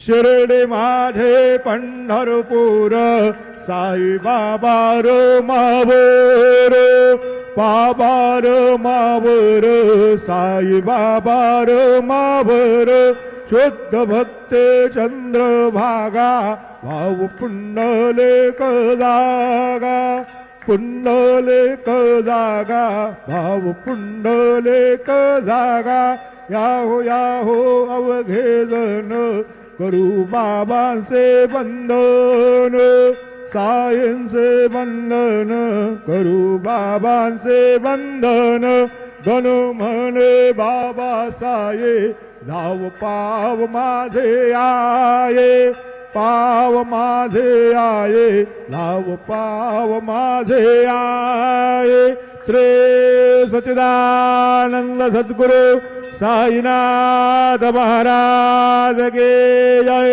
शिर्डी माझे पंढरपूर साई बाबा रो मावर बाबा row Mawar Sai Baba row Mawar शुद्ध भक्त चंद्रभागा भाऊ पुंडलिक जागा पुंडलिक जागा भाऊ पुंडलिक जागा याहो याहो अवघे जण करू बाबांचे बंधन सायंचे बंधन करू बाबांचे बंधन गण म्हणे बाबा साये धाव पाव माझे आये पाव माझे आये धाव पाव माझे आये श्री सच्चिदानंद सद्गुरु साईनाथ महाराज के जय।